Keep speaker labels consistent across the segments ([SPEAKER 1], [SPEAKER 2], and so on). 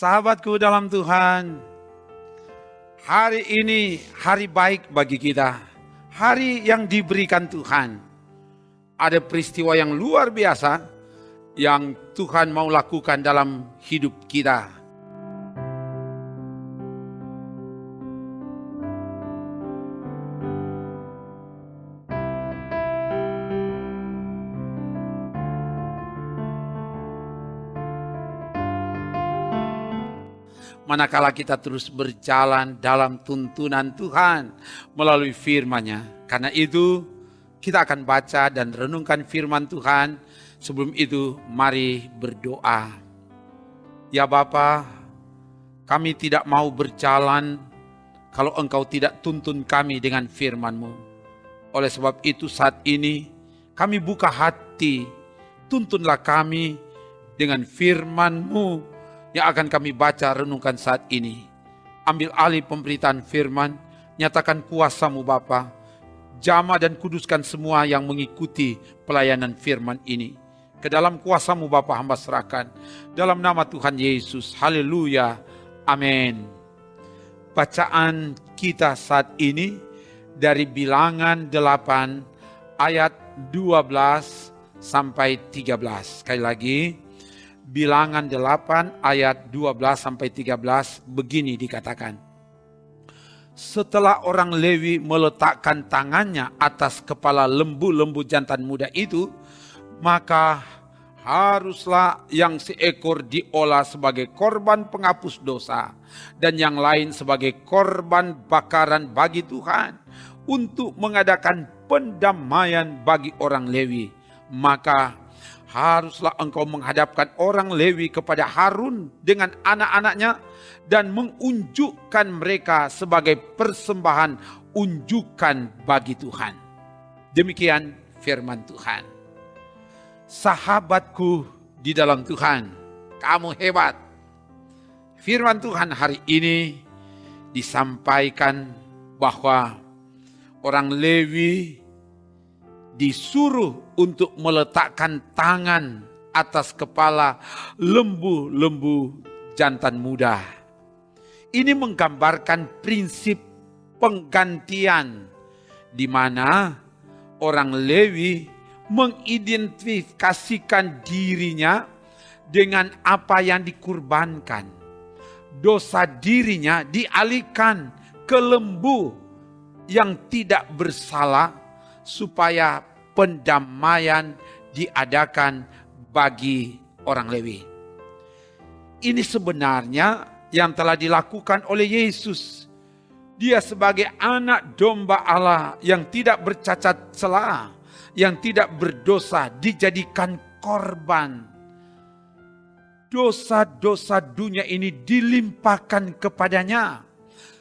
[SPEAKER 1] Sahabatku dalam Tuhan, hari ini hari baik bagi kita. Hari yang diberikan Tuhan. Ada peristiwa yang luar biasa yang Tuhan mau lakukan dalam hidup kita. Manakala kita terus berjalan dalam tuntunan Tuhan melalui firman-Nya. Karena itu kita akan baca dan renungkan firman Tuhan. Sebelum itu mari berdoa. Ya Bapa, kami tidak mau berjalan kalau Engkau tidak tuntun kami dengan firman-Mu. Oleh sebab itu saat ini kami buka hati, tuntunlah kami dengan firman-Mu yang akan kami baca renungkan saat ini. Ambil alih pemberitaan firman, nyatakan kuasa-Mu Bapa, jamah dan kuduskan semua yang mengikuti pelayanan firman ini. Ke dalam kuasa-Mu Bapa hamba serahkan, dalam nama Tuhan Yesus, haleluya, amin. Bacaan kita saat ini dari Bilangan 8 ayat 12 sampai 13. Sekali lagi, Bilangan 8 ayat 12 sampai 13 begini dikatakan. Setelah orang Lewi meletakkan tangannya atas kepala lembu-lembu jantan muda itu, maka haruslah yang seekor diolah sebagai korban penghapus dosa dan yang lain sebagai korban bakaran bagi Tuhan untuk mengadakan pendamaian bagi orang Lewi. Maka haruslah engkau menghadapkan orang Lewi kepada Harun dengan anak-anaknya dan mengunjukkan mereka sebagai persembahan unjukan bagi Tuhan. Demikian firman Tuhan. Sahabatku di dalam Tuhan, kamu hebat. Firman Tuhan hari ini disampaikan bahwa orang Lewi disuruh untuk meletakkan tangan atas kepala lembu-lembu jantan muda. Ini menggambarkan prinsip penggantian di mana orang Lewi mengidentifikasikan dirinya dengan apa yang dikurbankan. Dosa dirinya dialihkan ke lembu yang tidak bersalah supaya pendamaian diadakan bagi orang Lewi. Ini sebenarnya yang telah dilakukan oleh Yesus. Dia sebagai anak domba Allah yang tidak bercacat celah, yang tidak berdosa, dijadikan korban. Dosa-dosa dunia ini dilimpahkan kepadanya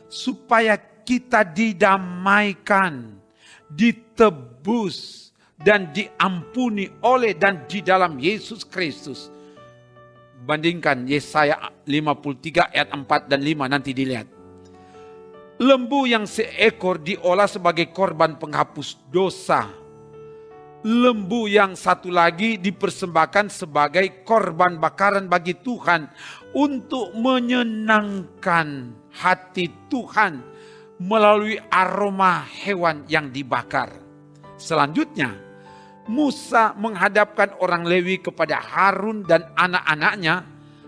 [SPEAKER 1] supaya kita didamaikan, ditebus dan diampuni oleh dan di dalam Yesus Kristus. Bandingkan Yesaya 53 ayat 4 dan 5 nanti dilihat. Lembu yang seekor diolah sebagai korban penghapus dosa. Lembu yang satu lagi dipersembahkan sebagai korban bakaran bagi Tuhan untuk menyenangkan hati Tuhan melalui aroma hewan yang dibakar. Selanjutnya, Musa menghadapkan orang Lewi kepada Harun dan anak-anaknya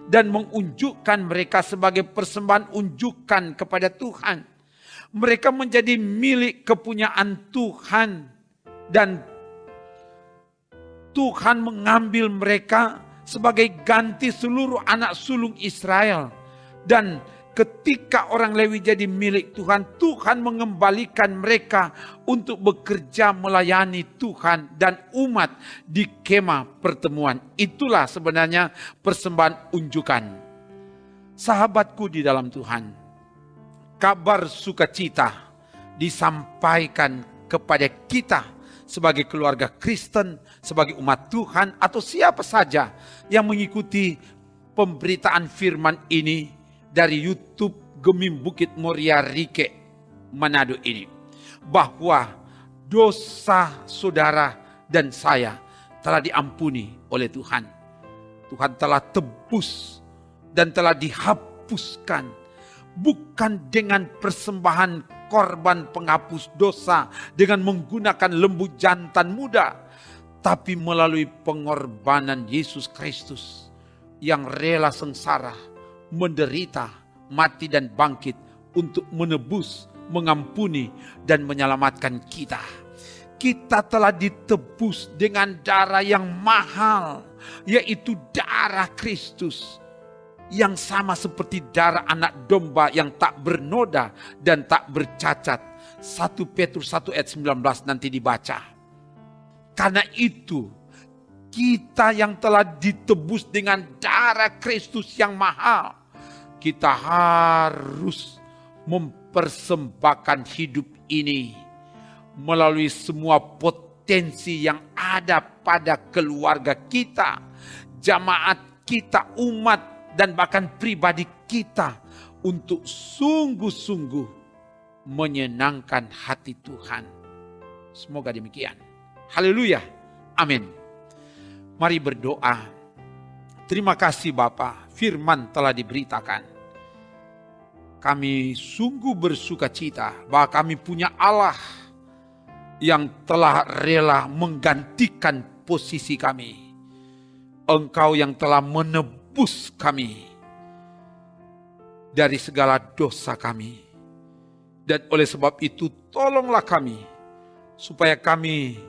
[SPEAKER 1] dan mengunjukkan mereka sebagai persembahan unjukan kepada Tuhan. Mereka menjadi milik kepunyaan Tuhan dan Tuhan mengambil mereka sebagai ganti seluruh anak sulung Israel. Dan ketika orang Lewi jadi milik Tuhan, Tuhan mengembalikan mereka untuk bekerja melayani Tuhan dan umat di kemah pertemuan. Itulah sebenarnya persembahan unjukan. Sahabatku di dalam Tuhan, kabar sukacita disampaikan kepada kita sebagai keluarga Kristen, sebagai umat Tuhan, atau siapa saja yang mengikuti pemberitaan firman ini dari YouTube Gemim Bukit Moria Rike Manado ini, bahwa dosa saudara dan saya telah diampuni oleh Tuhan. Tuhan telah tebus dan telah dihapuskan, bukan dengan persembahan korban penghapus dosa dengan menggunakan lembu jantan muda, tapi melalui pengorbanan Yesus Kristus yang rela sengsara, menderita, mati dan bangkit untuk menebus, mengampuni dan menyelamatkan kita. Kita telah ditebus dengan darah yang mahal, yaitu darah Kristus, yang sama seperti darah anak domba yang tak bernoda dan tak bercacat. 1 Petrus 1 ayat 19 nanti dibaca. Karena itu, kita yang telah ditebus dengan darah Kristus yang mahal, kita harus mempersembahkan hidup ini melalui semua potensi yang ada pada keluarga kita, jamaat kita, umat, dan bahkan pribadi kita untuk sungguh-sungguh menyenangkan hati Tuhan. Semoga demikian. Haleluya. Amin. Mari berdoa. Terima kasih Bapa, firman telah diberitakan. Kami sungguh bersuka cita bahwa kami punya Allah yang telah rela menggantikan posisi kami. Engkau yang telah menebus kami dari segala dosa kami. Dan oleh sebab itu tolonglah kami supaya kami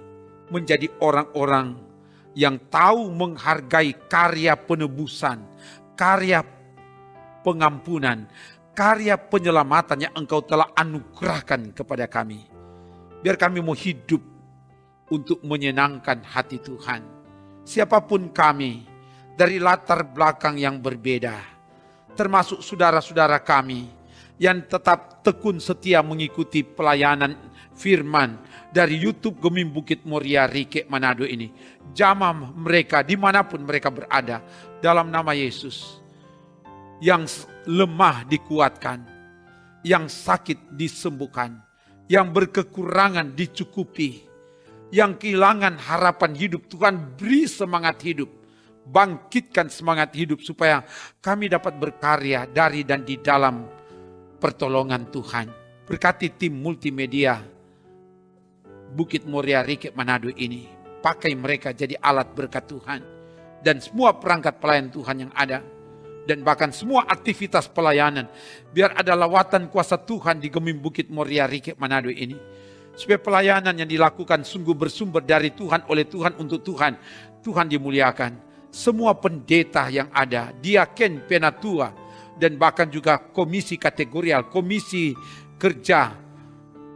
[SPEAKER 1] menjadi orang-orang yang tahu menghargai karya penebusan, karya pengampunan, karya penyelamatan yang Engkau telah anugerahkan kepada kami. Biar kami mau hidup untuk menyenangkan hati Tuhan. Siapapun kami, dari latar belakang yang berbeda, termasuk saudara-saudara kami yang tetap tekun setia mengikuti pelayanan firman dari YouTube Gemim Bukit Moria Rike Manado ini. Jamah mereka dimanapun mereka berada, dalam nama Yesus. Yang lemah dikuatkan, yang sakit disembuhkan, yang berkekurangan dicukupi, yang kehilangan harapan hidup, Tuhan beri semangat hidup, bangkitkan semangat hidup supaya kami dapat berkarya dari dan di dalam pertolongan Tuhan. Berkati tim multimedia Bukit Moria Rike Manado ini, pakai mereka jadi alat berkat Tuhan, dan semua perangkat pelayan Tuhan yang ada, dan bahkan semua aktivitas pelayanan, biar ada lawatan kuasa Tuhan di Gemim Bukit Moria Rike Manado ini, supaya pelayanan yang dilakukan sungguh bersumber dari Tuhan, oleh Tuhan, untuk Tuhan. Tuhan dimuliakan. Semua pendeta yang ada, diaken, penatua, dan bahkan juga komisi kategorial, komisi kerja,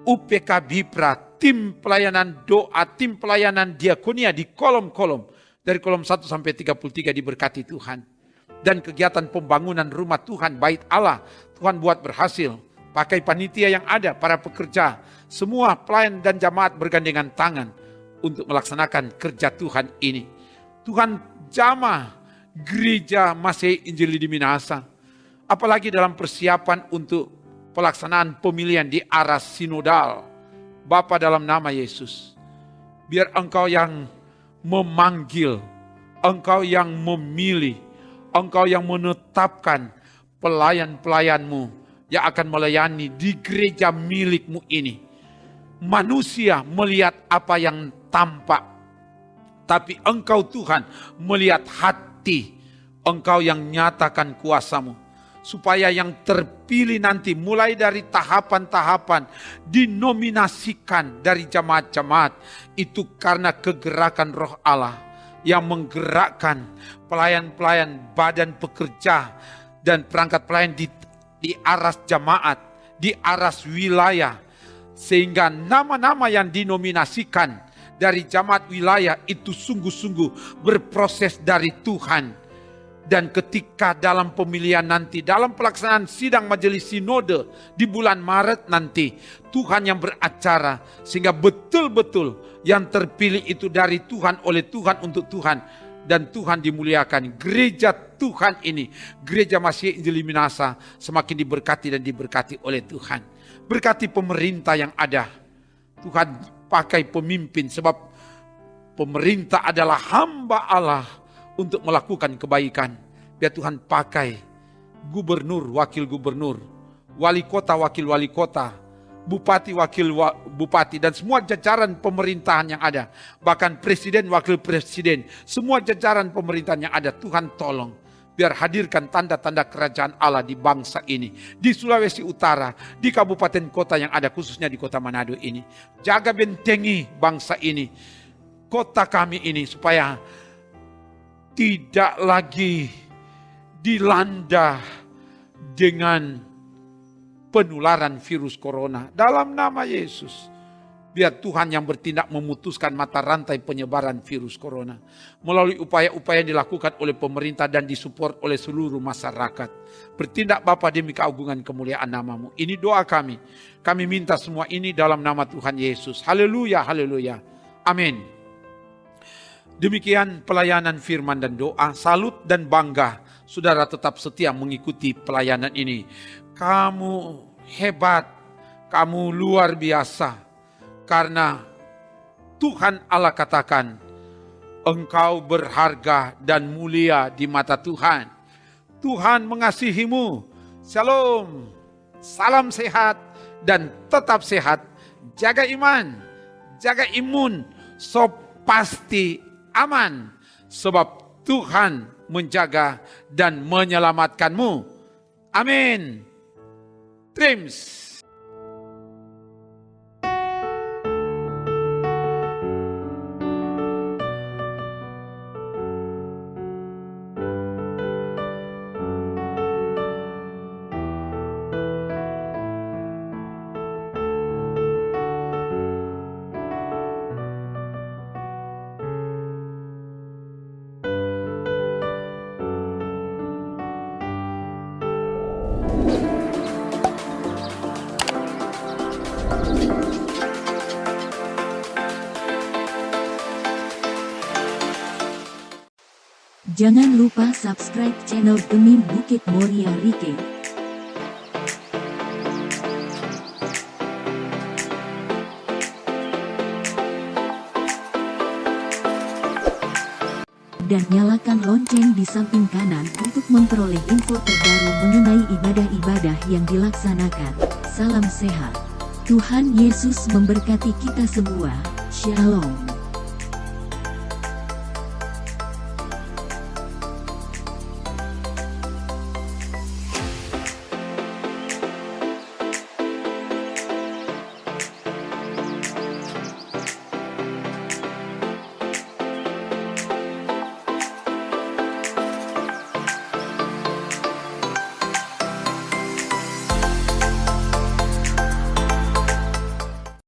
[SPEAKER 1] UPK Bipra, tim pelayanan doa, tim pelayanan diakonia di kolom-kolom, dari kolom 1 sampai 33 diberkati Tuhan. Dan kegiatan pembangunan rumah Tuhan, bait Allah, Tuhan buat berhasil. Pakai panitia yang ada, para pekerja, semua pelayan dan jamaat bergandengan tangan untuk melaksanakan kerja Tuhan ini. Tuhan jamah gereja Masih Injili di Minahasa, apalagi dalam persiapan untuk pelaksanaan pemilihan di arah sinodal. Bapa, dalam nama Yesus, biar Engkau yang memanggil, Engkau yang memilih, Engkau yang menetapkan pelayan-pelayan-Mu yang akan melayani di gereja milik-Mu ini. Manusia melihat apa yang tampak, tapi Engkau Tuhan melihat hati. Engkau yang nyatakan kuasa-Mu, supaya yang terpilih nanti mulai dari tahapan-tahapan dinominasikan dari jemaat-jemaat itu karena kegerakan Roh Allah yang menggerakkan pelayan-pelayan, badan pekerja, dan perangkat pelayan di aras jemaat, di aras wilayah, sehingga nama-nama yang dinominasikan dari jemaat wilayah itu sungguh-sungguh berproses dari Tuhan. Dan ketika dalam pemilihan nanti, dalam pelaksanaan sidang majelis sinode di bulan Maret nanti, Tuhan yang beracara, sehingga betul-betul yang terpilih itu dari Tuhan, oleh Tuhan, untuk Tuhan, dan Tuhan dimuliakan. Gereja Tuhan ini, gereja Masih Injili Minahasa, semakin diberkati dan diberkati oleh Tuhan. Berkati pemerintah yang ada, Tuhan pakai pemimpin, sebab pemerintah adalah hamba Allah untuk melakukan kebaikan. Biar Tuhan pakai gubernur, wakil gubernur, wali kota, wakil wali kota, bupati, wakil bupati, dan semua jajaran pemerintahan yang ada. Bahkan presiden, wakil presiden, semua jajaran pemerintahan yang ada. Tuhan tolong, biar hadirkan tanda-tanda kerajaan Allah di bangsa ini. Di Sulawesi Utara, di kabupaten kota yang ada, khususnya di kota Manado ini. Jaga bentengi bangsa ini, kota kami ini, supaya tidak lagi dilanda dengan penularan virus corona. Dalam nama Yesus, biar Tuhan yang bertindak memutuskan mata rantai penyebaran virus corona melalui upaya-upaya yang dilakukan oleh pemerintah dan disupport oleh seluruh masyarakat. Bertindak Bapa demi keagungan kemuliaan nama-Mu. Ini doa kami. Kami minta semua ini dalam nama Tuhan Yesus. Haleluya, haleluya. Amin. Demikian pelayanan firman dan doa. Salut dan bangga saudara tetap setia mengikuti pelayanan ini. Kamu hebat, kamu luar biasa. Karena Tuhan Allah katakan, engkau berharga dan mulia di mata Tuhan. Tuhan mengasihimu. Shalom, salam sehat dan tetap sehat. Jaga iman, jaga imun, so pasti aman. Sebab Tuhan menjaga dan menyelamatkanmu. Amin. Trims.
[SPEAKER 2] Jangan lupa subscribe channel Demi Bukit Moria Rike. Dan nyalakan lonceng di samping kanan untuk memperoleh info terbaru mengenai ibadah-ibadah yang dilaksanakan. Salam sehat. Tuhan Yesus memberkati kita semua. Shalom.